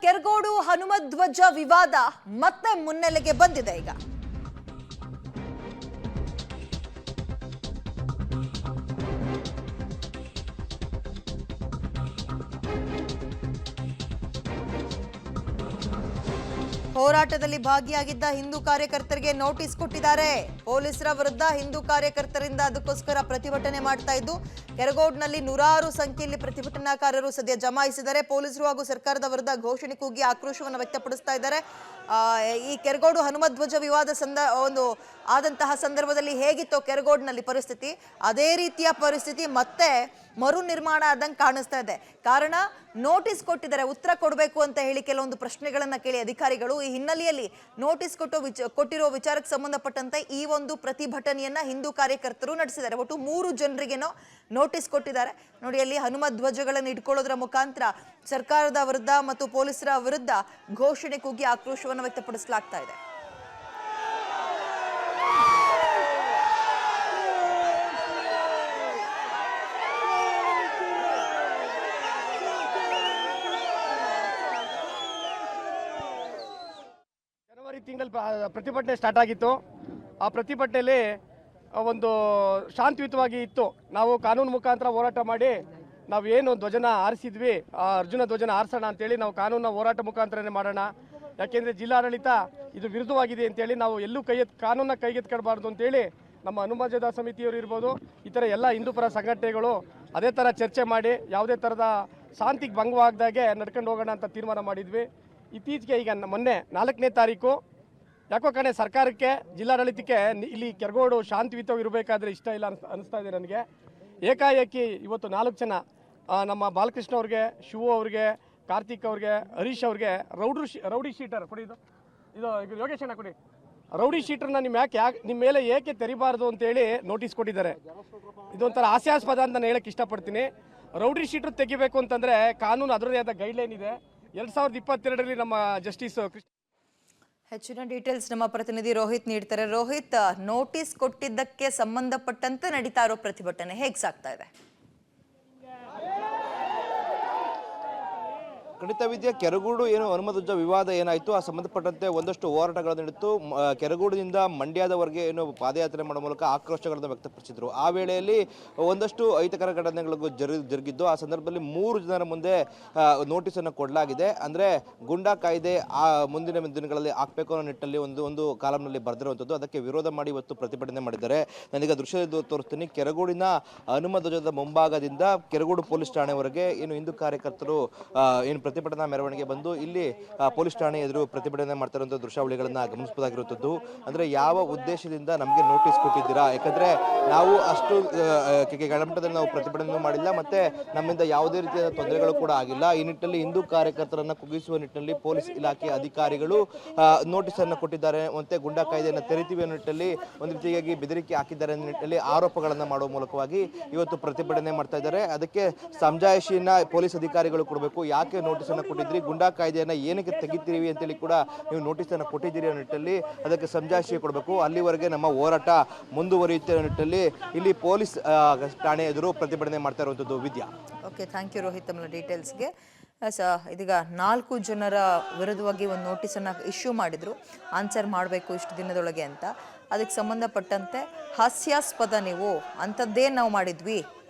ಕೆರಗೋಡು ಹನುಮಧ್ವಜ ವಿವಾದ ಮತ್ತೆ ಮುನ್ನೆಲೆಗೆ ಬಂದಿದೆ ಈಗ. ಹೋರಾಟದಲ್ಲಿ ಭಾಗಿಯಾಗಿದ್ದ ಹಿಂದೂ ಕಾರ್ಯಕರ್ತರಿಗೆ ನೋಟಿಸ್ ಕೊಟ್ಟಿದ್ದಾರೆ. ಪೊಲೀಸರ ವಿರುದ್ಧ ಹಿಂದೂ ಕಾರ್ಯಕರ್ತರಿಂದ ಅದಕ್ಕೋಸ್ಕರ ಪ್ರತಿಭಟನೆ ಮಾಡ್ತಾ ಇದ್ದು ಕೆರಗೋಡ್ನಲ್ಲಿ ನೂರಾರು ಸಂಖ್ಯೆಯಲ್ಲಿ ಪ್ರತಿಭಟನಾಕಾರರು ಸದ್ಯ ಜಮಾಯಿಸಿದ್ದಾರೆ. ಪೊಲೀಸರು ಹಾಗೂ ಸರ್ಕಾರದ ವಿರುದ್ಧ ಘೋಷಣೆ ಕೂಗಿ ಆಕ್ರೋಶವನ್ನು ವ್ಯಕ್ತಪಡಿಸ್ತಾ ಇದ್ದಾರೆ. ಈ ಕೆರಗೋಡು ಹನುಮಧ್ವಜ ವಿವಾದ ಆದಂತಹ ಸಂದರ್ಭದಲ್ಲಿ ಹೇಗಿತ್ತು ಕೆರಗೋಡ್ನಲ್ಲಿ ಪರಿಸ್ಥಿತಿ, ಅದೇ ರೀತಿಯ ಪರಿಸ್ಥಿತಿ ಮತ್ತೆ ಮರು ನಿರ್ಮಾಣ ಆದಂಗೆ ಕಾಣಿಸ್ತಾ ಇದೆ. ಕಾರಣ ನೋಟಿಸ್ ಕೊಟ್ಟಿದ್ದಾರೆ, ಉತ್ತರ ಕೊಡಬೇಕು ಅಂತ ಹೇಳಿ ಕೆಲವೊಂದು ಪ್ರಶ್ನೆಗಳನ್ನ ಕೇಳಿ ಅಧಿಕಾರಿಗಳು. ಈ ಹಿನ್ನೆಲೆಯಲ್ಲಿ ನೋಟಿಸ್ ಕೊಟ್ಟಿರೋ ವಿಚಾರಕ್ಕೆ ಸಂಬಂಧಪಟ್ಟಂತೆ ಈ ಒಂದು ಪ್ರತಿಭಟನೆಯನ್ನ ಹಿಂದೂ ಕಾರ್ಯಕರ್ತರು ನಡೆಸಿದ್ದಾರೆ. ಒಟ್ಟು 3 ಜನರಿಗೇನೋ ನೋಟಿಸ್ ಕೊಟ್ಟಿದ್ದಾರೆ. ನೋಡಿ, ಅಲ್ಲಿ ಹನುಮಧ್ವಜಗಳನ್ನು ಇಟ್ಕೊಳ್ಳೋದ್ರ ಮುಖಾಂತರ ಸರ್ಕಾರದ ವಿರುದ್ಧ ಮತ್ತು ಪೊಲೀಸರ ವಿರುದ್ಧ ಘೋಷಣೆ ಕೂಗಿ ಆಕ್ರೋಶವನ್ನು ವ್ಯಕ್ತಪಡಿಸಲಾಗ್ತಾ ಇದೆ. ಜನವರಿ ತಿಂಗಳು ಪ್ರತಿಭಟನೆ ಸ್ಟಾರ್ಟ್ ಆಗಿತ್ತು. ಆ ಪ್ರತಿಭಟನೆಯಲ್ಲಿ ಒಂದು ಶಾಂತಿಯುತವಾಗಿ ಇತ್ತು. ನಾವು ಕಾನೂನು ಮುಖಾಂತರ ಹೋರಾಟ ಮಾಡಿ ನಾವೇನು ಧ್ವಜನ ಆರಿಸಿದ್ವಿ, ಆ ಅರ್ಜುನ ಧ್ವಜನ ಆರಿಸೋಣ ಅಂತೇಳಿ ನಾವು ಕಾನೂನ ಹೋರಾಟ ಮುಖಾಂತರನೇ ಮಾಡೋಣ. ಯಾಕೆಂದರೆ ಜಿಲ್ಲಾಡಳಿತ ಇದು ವಿರುದ್ಧವಾಗಿದೆ ಅಂತೇಳಿ ನಾವು ಎಲ್ಲೂ ಕಾನೂನ ಕೈಗೆತ್ಕೊಳ್ಬಾರ್ದು ಅಂತೇಳಿ ನಮ್ಮ ಹನುಮಧ್ವಜ ಸಮಿತಿಯವರು ಇರ್ಬೋದು, ಇತರ ಎಲ್ಲ ಹಿಂದೂಪರ ಸಂಘಟನೆಗಳು ಅದೇ ಥರ ಚರ್ಚೆ ಮಾಡಿ ಯಾವುದೇ ಥರದ ಶಾಂತಿಗೆ ಭಂಗವಾಗದಾಗೆ ನಡ್ಕೊಂಡು ಹೋಗೋಣ ಅಂತ ತೀರ್ಮಾನ ಮಾಡಿದ್ವಿ. ಇತ್ತೀಚೆಗೆ ಈಗ ಮೊನ್ನೆ 4ನೇ ತಾರೀಕು ಯಾಕೋ ಕಣೆ ಸರ್ಕಾರಕ್ಕೆ, ಜಿಲ್ಲಾಡಳಿತಕ್ಕೆ ಇಲ್ಲಿ ಕೆರಗೋಡು ಶಾಂತಿಯುತವಾಗಿ ಇರಬೇಕಾದ್ರೆ ಇಷ್ಟ ಇಲ್ಲ ಅನಿಸ್ತಾ ಇದೆ ನನಗೆ. ಏಕಾಏಕಿ ಇವತ್ತು 4 ಜನ ನಮ್ಮ ಬಾಲಕೃಷ್ಣ ಅವ್ರಿಗೆ, ಶಿವು ಅವ್ರಿಗೆ, ಕಾರ್ತಿಕ್ ಅವ್ರಿಗೆ, ಹರೀಶ್ ಅವ್ರಿಗೆ ರೌಡಿ ಶೀಟರ್ ಕೊಡಿ, ಇದು ಯೋಗೇಶ್ ಅಣ್ಣ ಕೊಡಿ, ರೌಡಿ ಶೀಟರ್ನ ನಿಮ್ಮ ಮೇಲೆ ಏಕೆ ತೆರಿಬಾರ್ದು ಅಂತೇಳಿ ನೋಟಿಸ್ ಕೊಟ್ಟಿದ್ದಾರೆ. ಇದೊಂಥರ ಹಾಸ್ಯಾಸ್ಪದ ಅಂತ ನಾನು ಹೇಳಕ್ಕೆ ಇಷ್ಟಪಡ್ತೀನಿ. ರೌಡಿ ಶೀಟರ್ ತೆಗಿಬೇಕು ಅಂತಂದರೆ ಕಾನೂನು ಅದರದೇ ಆದ ಗೈಡ್ಲೈನ್ ಇದೆ. 2022ರಲ್ಲಿ ನಮ್ಮ ಜಸ್ಟಿಸ್ ಹೆಚ್ಚಿನ ಡೀಟೇಲ್ಸ್ ನಮ್ಮ ಪ್ರತಿನಿಧಿ ರೋಹಿತ್ ನೀಡ್ತಾರೆ. ರೋಹಿತ್, ನೋಟಿಸ್ ಕೊಟ್ಟಿದ್ದಕ್ಕೆ ಸಂಬಂಧಪಟ್ಟಂತೆ ನಡೀತಾ ಇರೋ ಪ್ರತಿಭಟನೆ ಹೇಗೆ ಸಾಗ್ತಾ ಇದೆ? ಖಂಡಿತ ವಿದ್ಯಾ, ಕೆರಗೋಡು ಏನು ಹನುಮಧ್ವಜ ವಿವಾದ ಏನಾಯಿತು ಆ ಸಂಬಂಧಪಟ್ಟಂತೆ ಒಂದಷ್ಟು ಹೋರಾಟಗಳನ್ನು ನಡೆಯಿತು. ಕೆರಗೋಡಿನಿಂದ ಮಂಡ್ಯದವರೆಗೆ ಏನು ಪಾದಯಾತ್ರೆ ಮಾಡೋ ಮೂಲಕ ಆಕ್ರೋಶಗಳನ್ನು ವ್ಯಕ್ತಪಡಿಸಿದ್ರು. ಆ ವೇಳೆಯಲ್ಲಿ ಒಂದಷ್ಟು ಅಹಿತಕರ ಘಟನೆಗಳಿಗೂ ಜರುಗಿದ್ದು ಆ ಸಂದರ್ಭದಲ್ಲಿ 3 ಜನರ ಮುಂದೆ ನೋಟಿಸನ್ನು ಕೊಡಲಾಗಿದೆ. ಅಂದರೆ ಗುಂಡಾ ಕಾಯ್ದೆ ಮುಂದಿನ ದಿನಗಳಲ್ಲಿ ಹಾಕಬೇಕು ಅನ್ನೋ ನಿಟ್ಟಿನಲ್ಲಿ ಒಂದು ಕಾಲಂನಲ್ಲಿ ಬರೆದಿರುವಂಥದ್ದು. ಅದಕ್ಕೆ ವಿರೋಧ ಮಾಡಿ ಇವತ್ತು ಪ್ರತಿಭಟನೆ ಮಾಡಿದ್ದಾರೆ. ನಾನೀಗ ದೃಶ್ಯದಲ್ಲಿ ತೋರಿಸ್ತೀನಿ. ಕೆರಗೋಡಿನ ಹನುಮಧ್ವಜದ ಮುಂಭಾಗದಿಂದ ಕೆರಗೋಡು ಪೊಲೀಸ್ ಠಾಣೆವರೆಗೆ ಏನು ಹಿಂದೂ ಕಾರ್ಯಕರ್ತರು ಏನು ಪ್ರತಿಭಟನಾ ಮೆರವಣಿಗೆ ಬಂದು ಇಲ್ಲಿ ಪೊಲೀಸ್ ಠಾಣೆ ಎದುರು ಪ್ರತಿಭಟನೆ ಮಾಡ್ತಿರುವಂಥ ದೃಶ್ಯಾವಳಿಗಳನ್ನ ಗಮನಿಸಬಹುದಾಗಿರುವಂಥದ್ದು. ಅಂದರೆ ಯಾವ ಉದ್ದೇಶದಿಂದ ನಮಗೆ ನೋಟಿಸ್ ಕೊಟ್ಟಿದ್ದೀರಾ, ಯಾಕಂದರೆ ನಾವು ಅಷ್ಟು ಕೆಳಮಟ್ಟದಲ್ಲಿ ನಾವು ಪ್ರತಿಭಟನೆ ಮಾಡಿಲ್ಲ, ಮತ್ತೆ ನಮ್ಮಿಂದ ಯಾವುದೇ ರೀತಿಯ ತೊಂದರೆಗಳು ಕೂಡ ಆಗಿಲ್ಲ. ಈ ನಿಟ್ಟಿನಲ್ಲಿ ಹಿಂದೂ ಕಾರ್ಯಕರ್ತರನ್ನು ಕುಗ್ಗಿಸುವ ನಿಟ್ಟಿನಲ್ಲಿ ಪೊಲೀಸ್ ಇಲಾಖೆ ಅಧಿಕಾರಿಗಳು ನೋಟಿಸನ್ನು ಕೊಟ್ಟಿದ್ದಾರೆ. ಮತ್ತೆ ಗುಂಡಾ ಕಾಯ್ದೆಯನ್ನು ತೆರಿತೀವಿ ಅನ್ನೋ ನಿಟ್ಟಿನಲ್ಲಿ ಒಂದು ರೀತಿಯಾಗಿ ಬೆದರಿಕೆ ಹಾಕಿದ್ದಾರೆ ಅನ್ನೋ ನಿಟ್ಟಿನಲ್ಲಿ ಆರೋಪಗಳನ್ನು ಮಾಡುವ ಮೂಲಕವಾಗಿ ಇವತ್ತು ಪ್ರತಿಭಟನೆ ಮಾಡ್ತಾ ಇದ್ದಾರೆ. ಅದಕ್ಕೆ ಸಮಜಾಯಿಷಿಯನ್ನ ಪೊಲೀಸ್ ಅಧಿಕಾರಿಗಳು ಕೊಡಬೇಕು. ಯಾಕೆ ನೋಟಿಸನ್ನು ಕೊಟ್ಟಿದ್ರಿ, ಗುಂಡಾ ಕಾಯ್ದೆಯನ್ನು ಏನಕ್ಕೆ ತೆಗಿತೀರಿ ಅಂತೇಳಿ ಕೂಡ ನೀವು ನೋಟಿಸನ್ನು ಕೊಟ್ಟಿದ್ದೀರಿ ಅನ್ನೋ ನಿಟ್ಟಿನಲ್ಲಿ ಅದಕ್ಕೆ ಸಮಜಾಯಿಷಿ ಕೊಡಬೇಕು. ಅಲ್ಲಿವರೆಗೆ ನಮ್ಮ ಹೋರಾಟ ಮುಂದುವರಿಯುತ್ತೆ ಅನ್ನೋ ನಿಟ್ಟಿನಲ್ಲಿ ಇಲ್ಲಿ ಪೊಲೀಸ್ ಠಾಣೆ ಎದುರು ಪ್ರತಿಭಟನೆ ಮಾಡ್ತಾ ಇರುವಂಥದ್ದು. ವಿದ್ಯಾ, ಓಕೆ, ಥ್ಯಾಂಕ್ ಯು ರೋಹಿತ್ ತಮ್ಮ ಡೀಟೇಲ್ಸ್ಗೆ. ಇದೀಗ 4 ಜನರ ವಿರುದ್ಧವಾಗಿ ಒಂದು ನೋಟಿಸನ್ನು ಇಶ್ಯೂ ಮಾಡಿದ್ರು, ಆನ್ಸರ್ ಮಾಡಬೇಕು ಇಷ್ಟು ದಿನದೊಳಗೆ ಅಂತ. ಅದಕ್ಕೆ ಸಂಬಂಧಪಟ್ಟಂತೆ ಹಾಸ್ಯಾಸ್ಪದ, ನೀವು ಅಂಥದ್ದೇನು ನಾವು ಮಾಡಿದ್ವಿ,